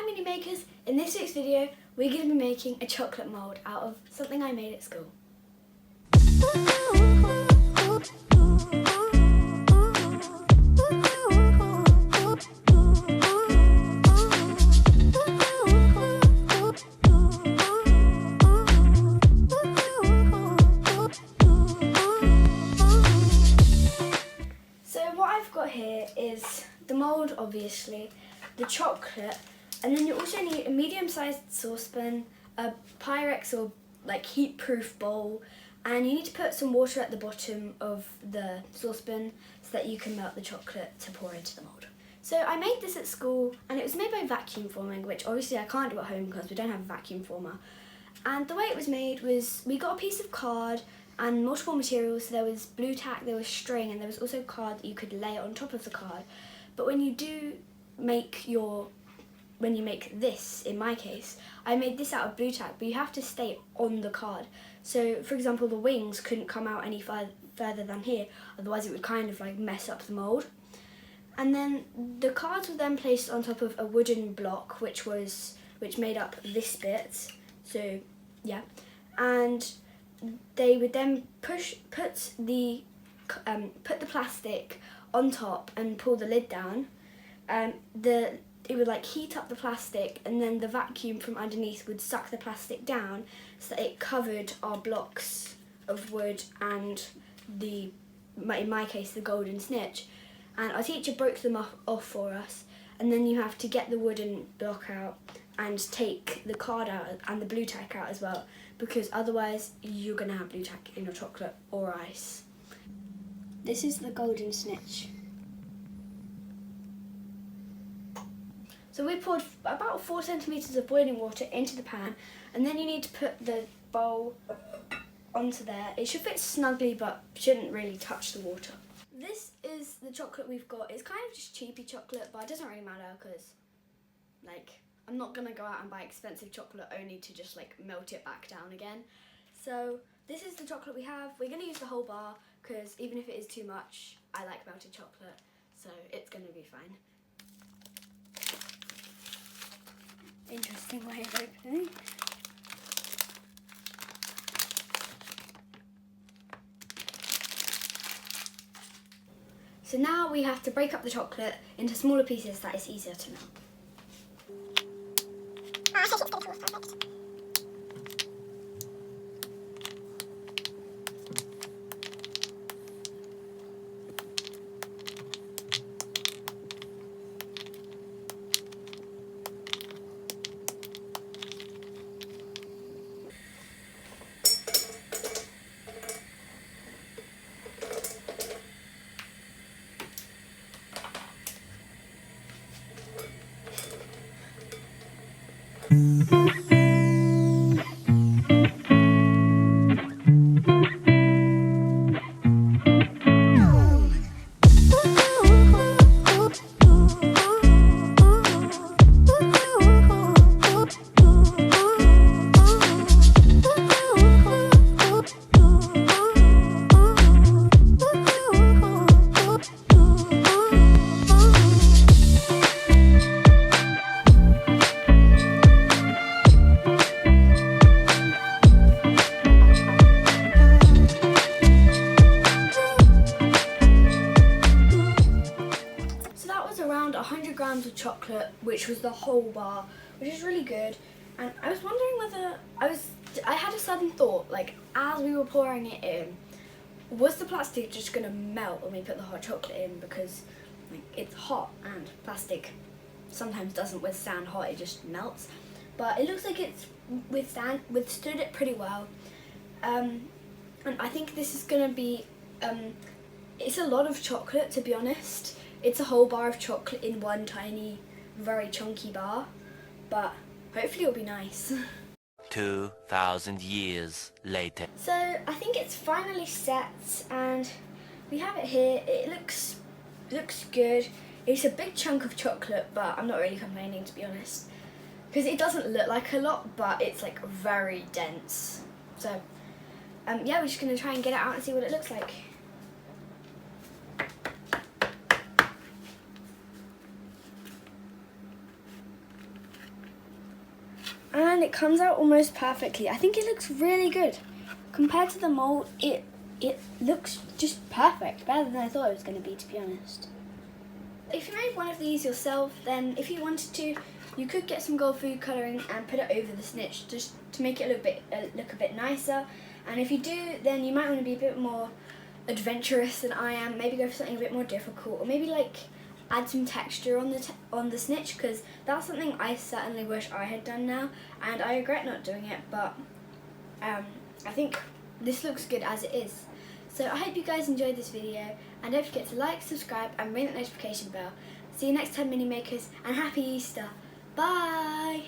Hi mini makers, in this week's video we're going to be making a chocolate mould out of something I made at school. So what I've got here is the mould, obviously, the chocolate, and then you also need a medium-sized saucepan, a Pyrex or like heat-proof bowl, and you need to put some water at the bottom of the saucepan so that you can melt the chocolate to pour into the mould. So I made this at school, and it was made by vacuum forming, which obviously I can't do at home because we don't have a vacuum former. And the way it was made was we got a piece of card and multiple materials. So there was blue tack, there was string, and there was also card that you could lay on top of the card. But when you make this, in my case, I made this out of blue tack, but you have to stay on the card. So for example, the wings couldn't come out any further than here, otherwise it would kind of like mess up the mould. And then the cards were then placed on top of a wooden block, which made up this bit. So yeah, and they would then put the plastic on top and pull the lid down. It would like heat up the plastic, and then the vacuum from underneath would suck the plastic down so that it covered our blocks of wood and in my case the Golden Snitch. And our teacher broke them off for us, and then you have to get the wooden block out and take the card out and the blue tack out as well, because otherwise you're going to have blue tack in your chocolate or ice. This is the Golden Snitch. So we poured about 4 centimetres of boiling water into the pan, and then you need to put the bowl onto there. It should fit snugly but shouldn't really touch the water. This is the chocolate we've got. It's kind of just cheapy chocolate, but it doesn't really matter because I'm not going to go out and buy expensive chocolate only to just melt it back down again. So this is the chocolate we have. We're going to use the whole bar because even if it is too much, I like melted chocolate, so it's going to be fine. Interesting way of opening. So now we have to break up the chocolate into smaller pieces that is easier to melt. Around 100 grams of chocolate, which was the whole bar, which is really good. And I was wondering whether I had a sudden thought, as we were pouring it in, was the plastic just gonna melt when we put the hot chocolate in, because it's hot and plastic sometimes doesn't withstand hot, it just melts. But it looks like it's withstood it pretty well. And I think this is gonna be it's a lot of chocolate, to be honest. It's a whole bar of chocolate in one tiny, very chunky bar, but hopefully it'll be nice. 2,000 years later. So I think it's finally set, and we have it here. It looks good. It's a big chunk of chocolate, but I'm not really complaining, to be honest, because it doesn't look like a lot, but it's very dense. So yeah, we're just gonna try and get it out and see what it looks like. and it comes out almost perfectly. I think it looks really good. Compared to the mould, it looks just perfect, better than I thought it was going to be honest. If you made one of these yourself, then if you wanted to, you could get some gold food colouring and put it over the snitch just to make it look a bit nicer. And if you do, then you might want to be a bit more adventurous than I am. Maybe go for something a bit more difficult, or maybe like add some texture on the snitch, because that's something I certainly wish I had done now, and I regret not doing it. But I think this looks good as it is. So I hope you guys enjoyed this video, and don't forget to like, subscribe and ring that notification bell. See you next time, mini makers, and happy Easter. Bye!